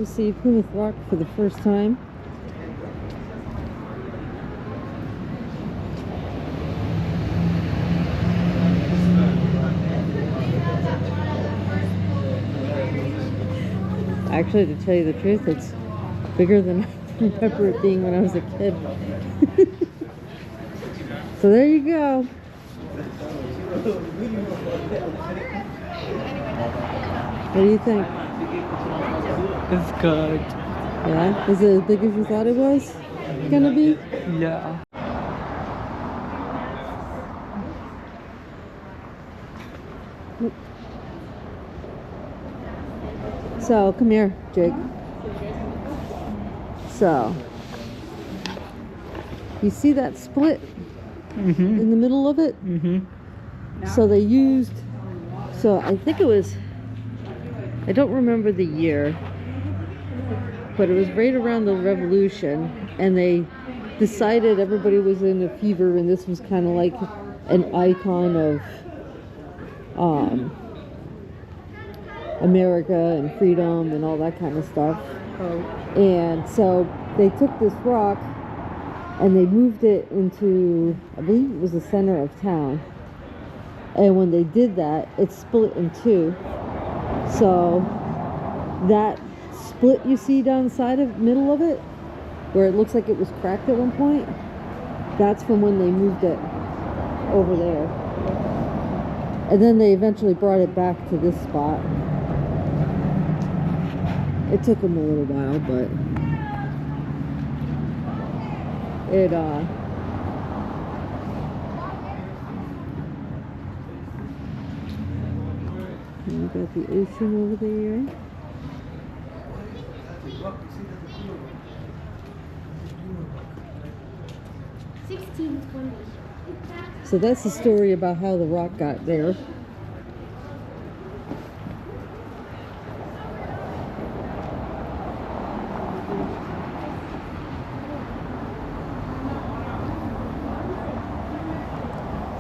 See Plymouth Rock for the first time. Actually, to tell you the truth, it's bigger than I remember it being when I was a kid. So there you go. What do you think? It's good. Yeah? Is it as big as you thought it was gonna be? Yeah. So, come here, Jake. So, you see that split in the middle of it? So they used, so I think it was, I don't remember the year, but it was right around the Revolution, and they decided everybody was in a fever, and this was kind of like an icon of America and freedom and all that kind of stuff. And so they took this rock and they moved it into, I believe it was the center of town. And when they did that, it split in two. So that split you see down the side of middle of it, where it looks like it was cracked at one point, that's from when they moved it over there. And then they eventually brought it back to this spot. It took them a little while, but it you got the ocean over there. So that's the story about how the rock got there.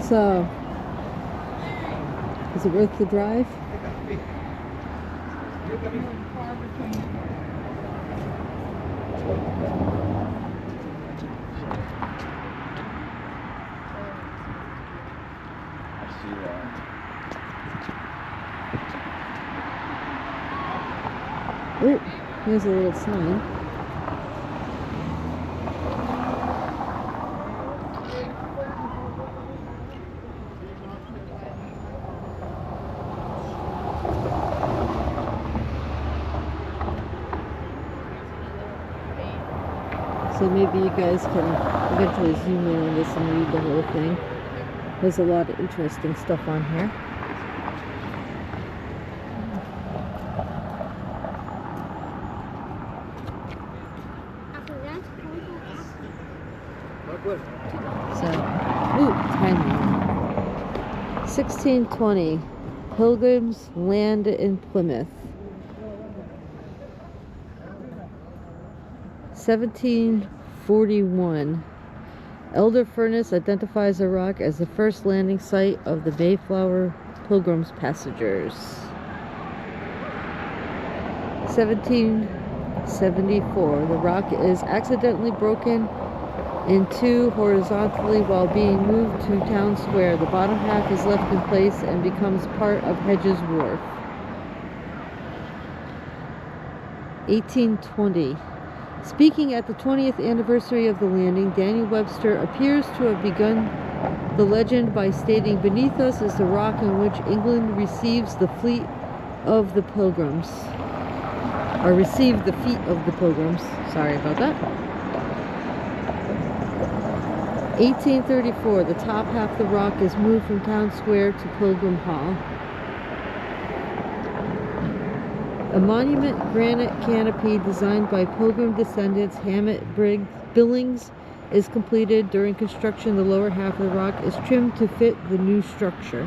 So, is it worth the drive? Oh, here's a little sign. So maybe you guys can eventually zoom in on this and read the whole thing. There's a lot of interesting stuff on here. So, timing. 1620. Pilgrims land in Plymouth. 1741. Elder Furnace identifies the rock as the first landing site of the Mayflower Pilgrims passengers. 1774. The rock is accidentally broken in two horizontally while being moved to Town Square. The bottom half is left in place and becomes part of Hedges Wharf. 1820. Speaking at the 20th anniversary of the landing, Daniel Webster appears to have begun the legend by stating, "Beneath us is the rock on which England receives the fleet of the Pilgrims." Or received the feet of the Pilgrims. Sorry about that. 1834, the top half of the rock is moved from Town Square to Pilgrim Hall. A monument granite canopy designed by Pilgrim descendants Hammett Billings is completed. During construction, the lower half of the rock is trimmed to fit the new structure.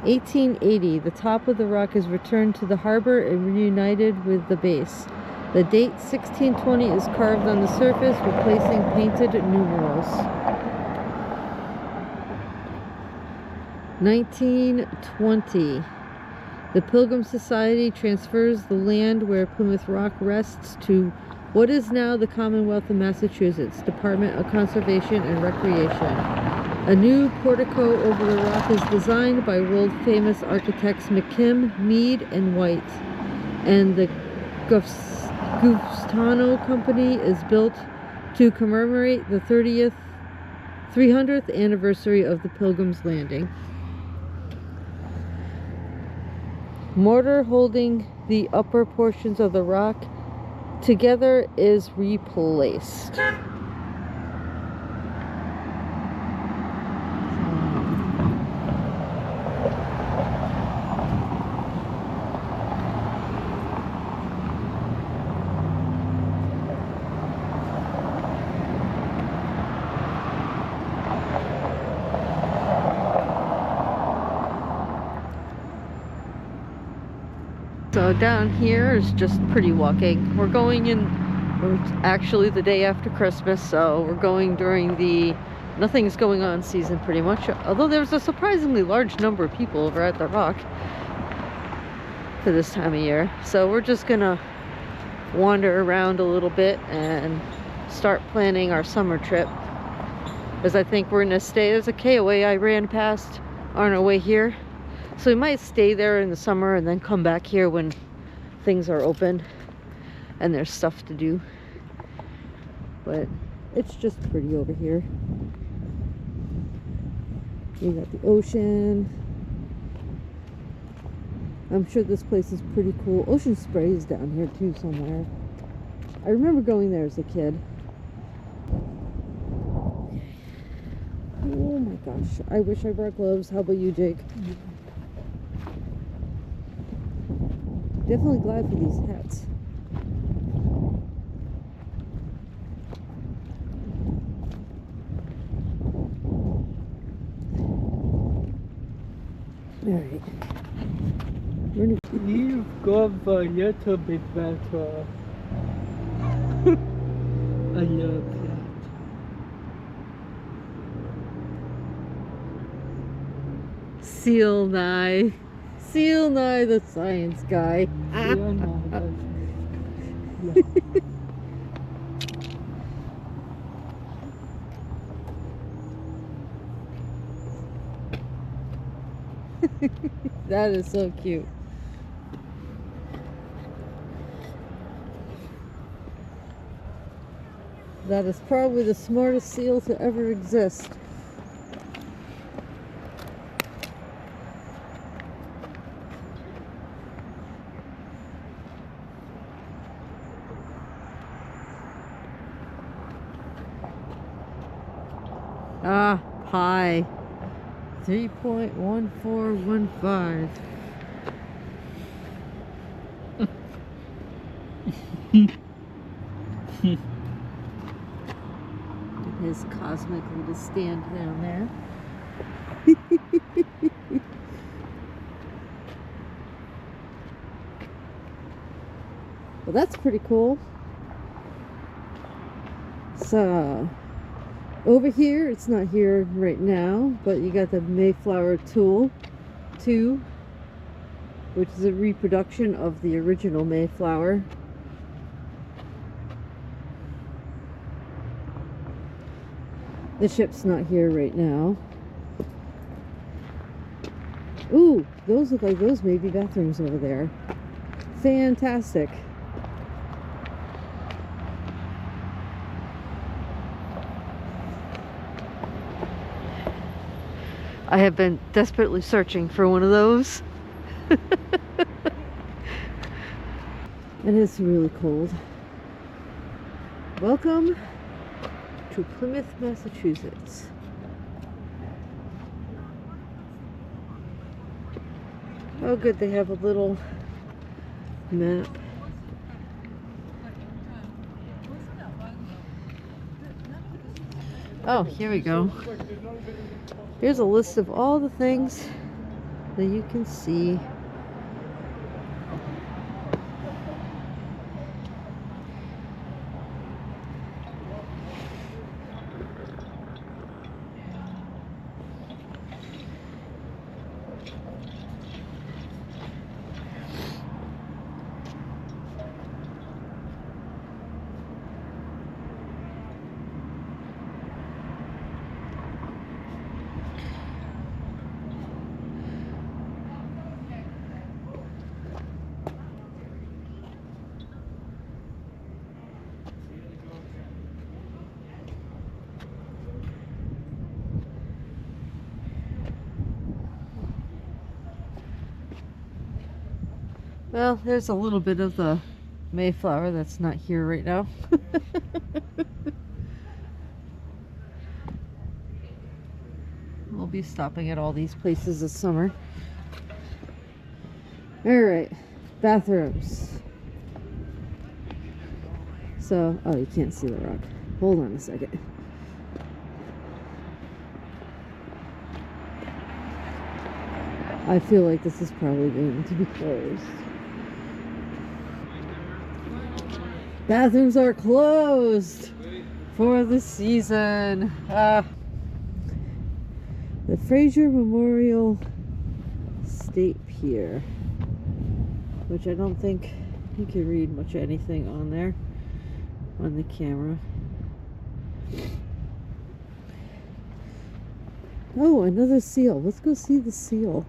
1880, the top of the rock is returned to the harbor and reunited with the base. The date 1620 is carved on the surface, replacing painted numerals. 1920. The Pilgrim Society transfers the land where Plymouth Rock rests to what is now the Commonwealth of Massachusetts Department of Conservation and Recreation. A new portico over the rock is designed by world-famous architects McKim, Mead, and White, and the Gustano Company is built to commemorate the 300th anniversary of the Pilgrim's Landing. Mortar holding the upper portions of the rock together is replaced. So down here is just pretty walking. We're going in, actually the day after Christmas, so we're going during the nothing's going on season pretty much. Although there's a surprisingly large number of people over at the Rock for this time of year. So we're just gonna wander around a little bit and start planning our summer trip. Because I think we're gonna stay, there's a KOA I ran past on our way here. So we might stay there in the summer and then come back here when things are open and there's stuff to do. But it's just pretty over here. You got the ocean. I'm sure this place is pretty cool. Ocean Spray is down here too somewhere. I remember going there as a kid. Oh my gosh, I wish I brought gloves. How about you, Jake? Definitely glad for these hats. Alright. You've got a little bit better. I love that. Seal Nye. Seal Nye the science guy. Yeah, no, that's- That is so cute. That is probably the smartest seal to ever exist. Ah, pi. 3.1415. His cosmic little stand down there. Well, that's pretty cool. So, over here, it's not here right now, but you got the Mayflower Tool 2, which is a reproduction of the original Mayflower. The ship's not here right now. Ooh, those look like those may be bathrooms over there. Fantastic. I have been desperately searching for one of those. And it's really cold. Welcome to Plymouth, Massachusetts. Oh good, they have a little map. Oh, here we go. Here's a list of all the things that you can see. Well, there's a little bit of the Mayflower that's not here right now. We'll be stopping at all these places this summer. Alright, bathrooms. So, oh, you can't see the rock. Hold on a second. I feel like this is probably going to be closed. Bathrooms are closed for the season. The Fraser Memorial State Pier, which I don't think you can read much anything on there on the camera. Oh, another seal. Let's go see the seal.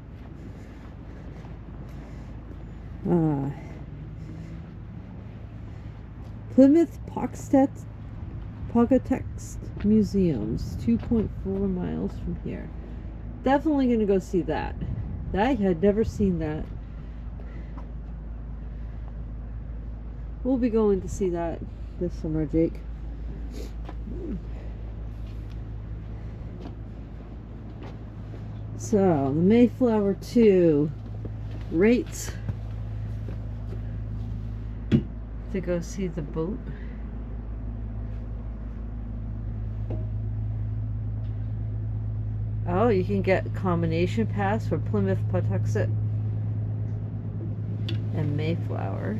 Plymouth Pocketex Museums, 2.4 miles from here. Definitely gonna go see that. I had never seen that. We'll be going to see that this summer, Jake. So, the Mayflower 2 rates to go see the boat. Oh, you can get a combination pass for Plymouth, Pawtuxet, and Mayflower.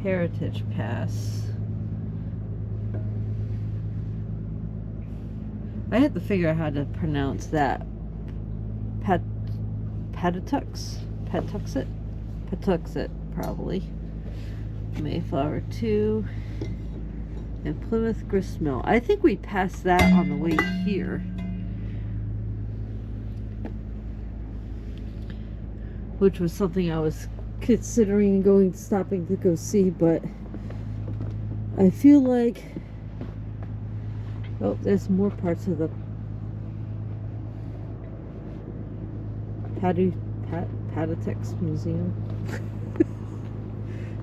Heritage pass. I had to figure out how to pronounce that. Patuxet, probably. Mayflower 2 and Plymouth Gristmill. I think we passed that on the way here. Which was something I was considering stopping to go see, but I feel like, oh, there's more parts of the Patatex Museum.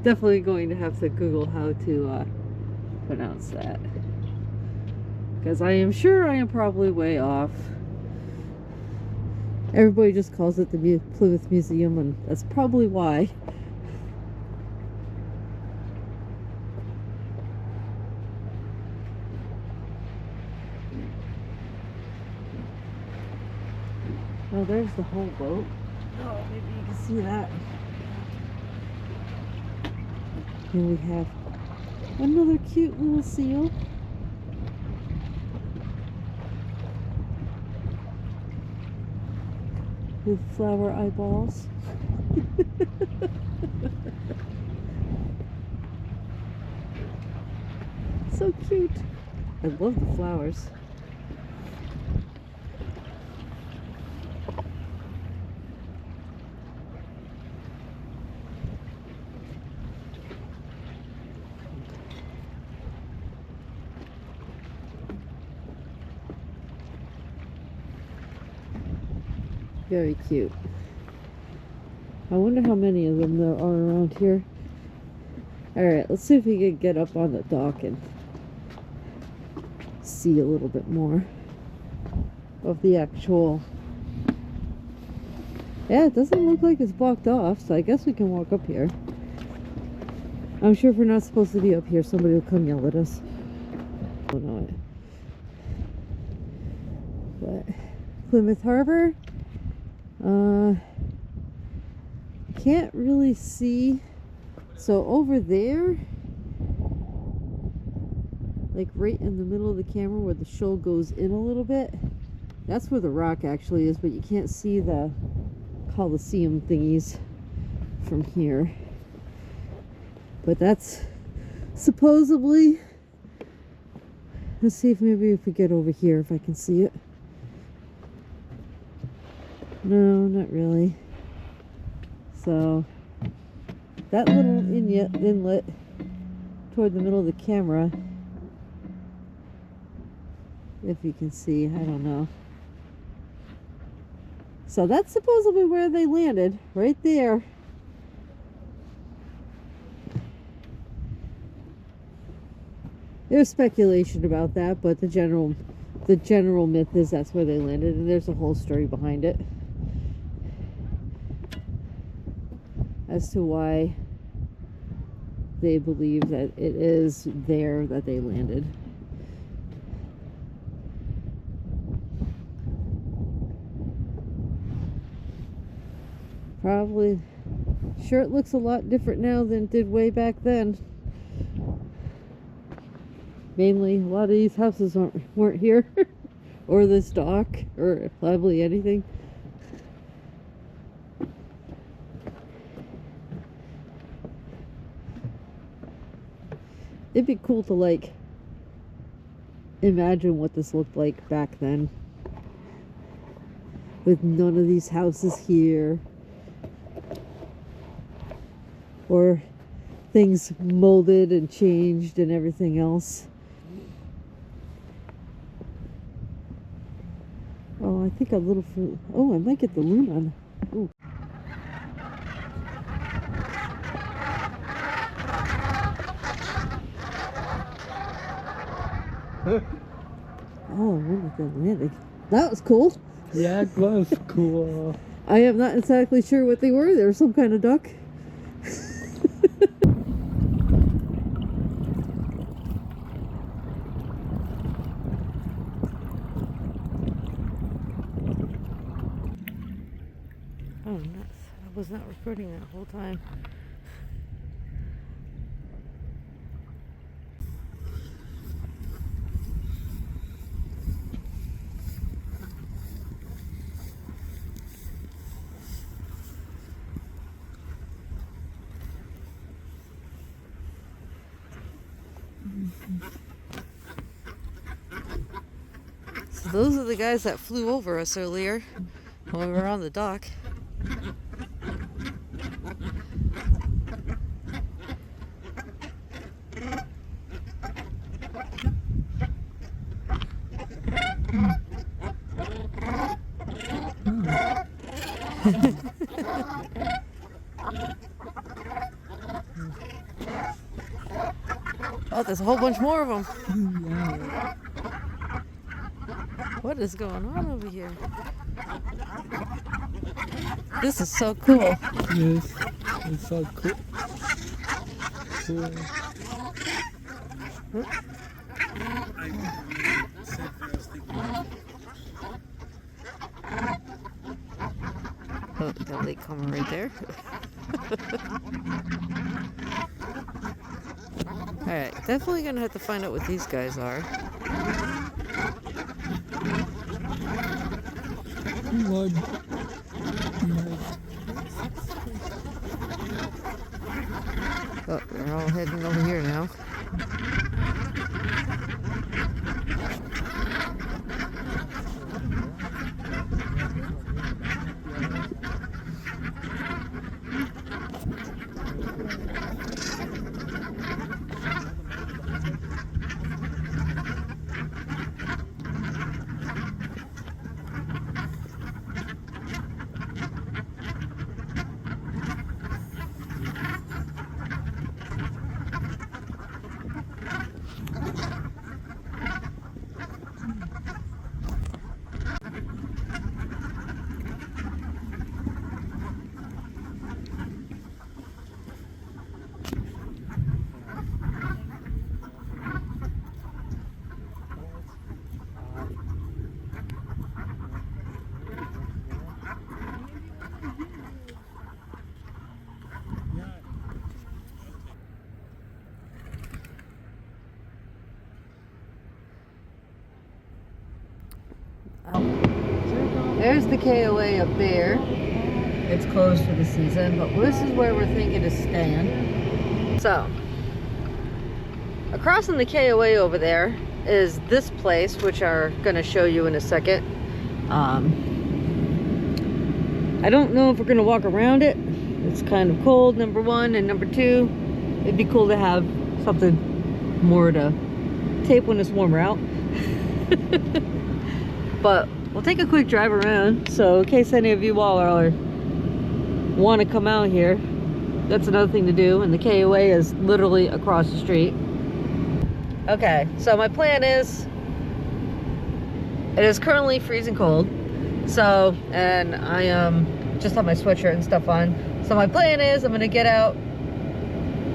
Definitely going to have to Google how to pronounce that, because I am sure I am probably way off. Everybody just calls it the Plymouth Museum, and that's probably why. Oh, there's the whole boat. Oh, maybe you can see that. Here we have another cute little seal. With flower eyeballs. So cute. I love the flowers. Very cute. I wonder how many of them there are around here. Alright, let's see if we can get up on the dock and see a little bit more of the actual... Yeah, it doesn't look like it's blocked off, so I guess we can walk up here. I'm sure if we're not supposed to be up here, somebody will come yell at us. I don't know it. But Plymouth Harbor. Can't really see. So over there, like right in the middle of the camera where the shoal goes in a little bit, that's where the rock actually is, but you can't see the Coliseum thingies from here. But that's supposedly, let's see if maybe if we get over here, if I can see it. No, not really. So that little inlet toward the middle of the camera, if you can see, I don't know. So that's supposedly where they landed, right there. There's speculation about that, but the general myth is that's where they landed, and there's a whole story behind it as to why they believe that it is there that they landed. Probably, sure, it looks a lot different now than it did way back then. Mainly, a lot of these houses weren't here, or this dock, or probably anything. It'd be cool to, like, imagine what this looked like back then, with none of these houses here, or things molded and changed and everything else. Oh, I think a little food. Oh, I might get the loon on. Ooh. Oh, when did that landing? That was cool. Yeah, it was cool. I am not exactly sure what they were. They were some kind of duck. Oh, nuts. I was not recording that whole time. So those are the guys that flew over us earlier when we were on the dock. Oh, there's a whole bunch more of them. Yeah. What is going on over here? This is so cool. Yes, it's so cool. Cool. Oh, got a lake coming right there. Alright, definitely gonna have to find out what these guys are. Lord. Oh, they're all heading over here now. There's the KOA up there. It's closed for the season, but this is where we're thinking of staying. So, across from the KOA over there is this place, which I'm going to show you in a second. I don't know if we're going to walk around it. It's kind of cold, number one, and number two, it'd be cool to have something more to tape when it's warmer out. But we'll take a quick drive around. So in case any of you all are want to come out here, that's another thing to do. And the KOA is literally across the street. Okay, so my plan is, it is currently freezing cold. So, and I just have my sweatshirt and stuff on. So my plan is I'm gonna get out,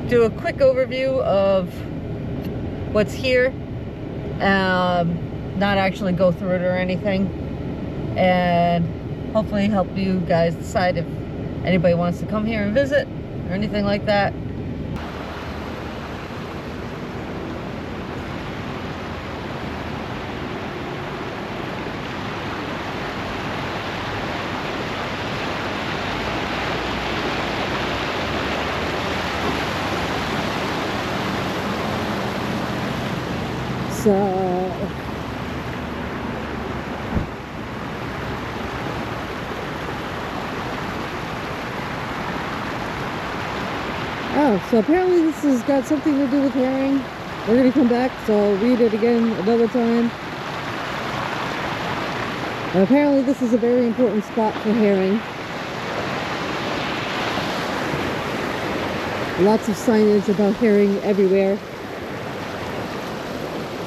do a quick overview of what's here, not actually go through it or anything, and hopefully help you guys decide if anybody wants to come here and visit or anything like that. So so apparently this has got something to do with herring. We're gonna come back, so I'll read it again another time. And apparently this is a very important spot for herring. Lots of signage about herring everywhere.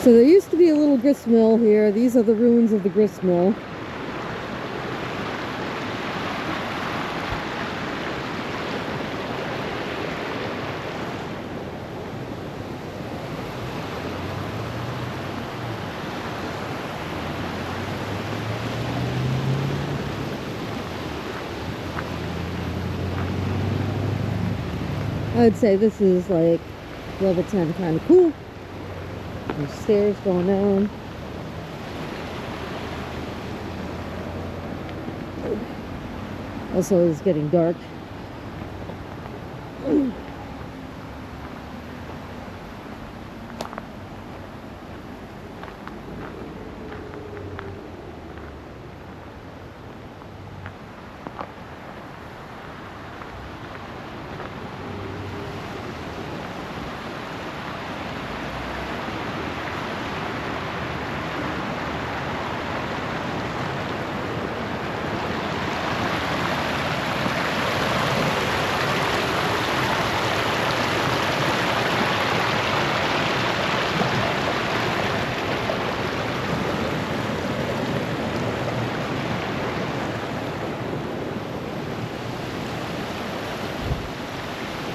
So there used to be a little grist mill here. These are the ruins of the grist mill. I'd say this is like level 10 kind of cool. There's stairs going down. Also, it's getting dark.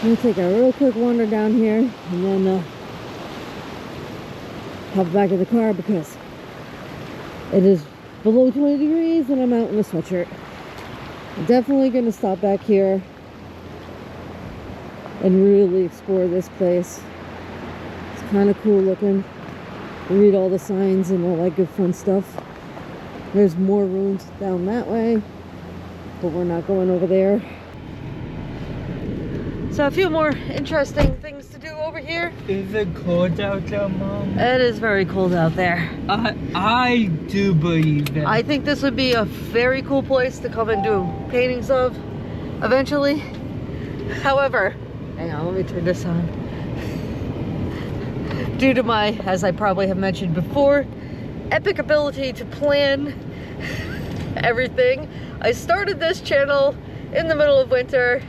I'm gonna take a real quick wander down here and then hop back in the car because it is below 20 degrees and I'm out in a sweatshirt. I'm definitely gonna stop back here and really explore this place. It's kind of cool looking. Read all the signs and all that good fun stuff. There's more rooms down that way, but we're not going over there. So a few more interesting things to do over here. Is it cold out there, Mom? It is very cold out there. I do believe that. I think this would be a very cool place to come and do paintings of eventually. However, hang on, let me turn this on. Due to my, as I probably have mentioned before, epic ability to plan everything, I started this channel in the middle of winter.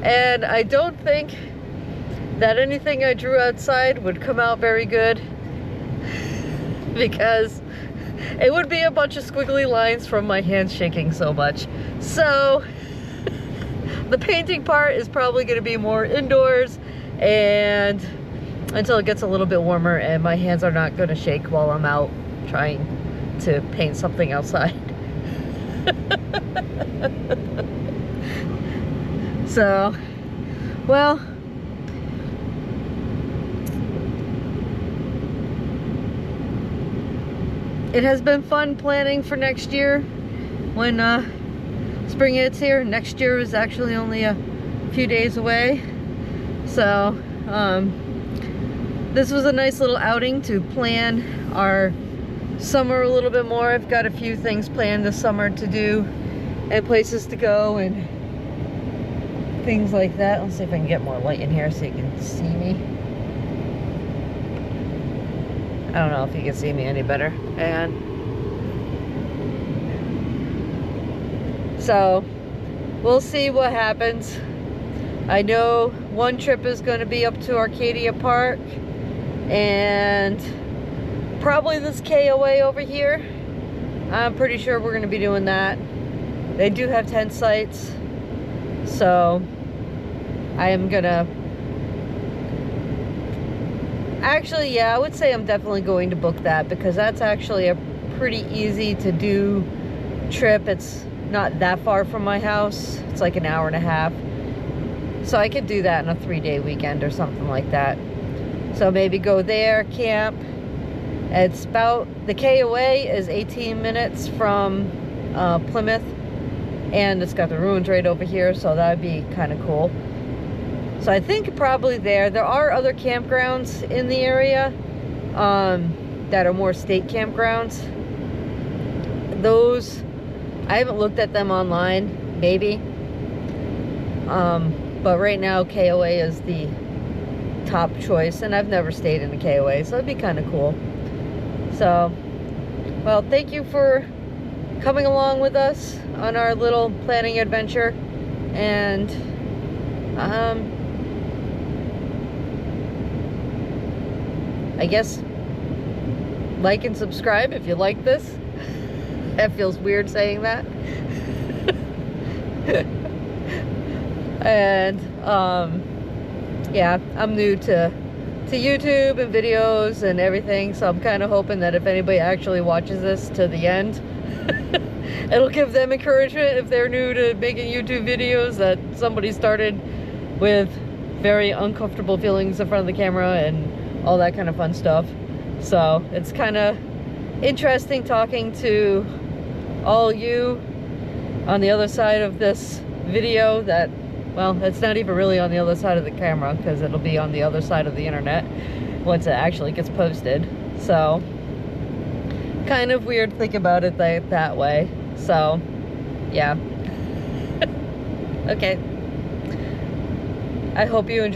And I don't think that anything I drew outside would come out very good because it would be a bunch of squiggly lines from my hands shaking so much. So the painting part is probably going to be more indoors and until it gets a little bit warmer and my hands are not going to shake while I'm out trying to paint something outside. So, well, it has been fun planning for next year when spring hits here. Next year is actually only a few days away. So, this was a nice little outing to plan our summer a little bit more. I've got a few things planned this summer to do and places to go and things like that. Let's see if I can get more light in here so you can see me. I don't know if you can see me any better. And So we'll see what happens. I know one trip is going to be up to Arcadia Park and probably this KOA over here. I'm pretty sure we're going to be doing that. They do have tent sites, so I am gonna actually, yeah, I would say I'm definitely going to book that, because that's actually a pretty easy to do trip. It's not that far from my house. It's like an hour and a half. So I could do that in a 3-day weekend or something like that. So maybe go there, camp. It's about, the KOA is 18 minutes from Plymouth, and it's got the ruins right over here, so that would be kind of cool. So I think probably there are other campgrounds in the area that are more state campgrounds. Those, I haven't looked at them online, maybe. But right now KOA is the top choice, and I've never stayed in a KOA, so it'd be kind of cool. So, well, thank you for coming along with us on our little planning adventure, and I guess like and subscribe if you like this. That feels weird saying that. And yeah, I'm new to YouTube and videos and everything, so I'm kind of hoping that if anybody actually watches this to the end, it'll give them encouragement if they're new to making YouTube videos, that somebody started with very uncomfortable feelings in front of the camera and all that kind of fun stuff. So it's kind of interesting talking to all you on the other side of this video that, well, it's not even really on the other side of the camera, because it'll be on the other side of the internet once it actually gets posted. So kind of weird to think about it that way. So yeah. Okay, I hope you enjoy.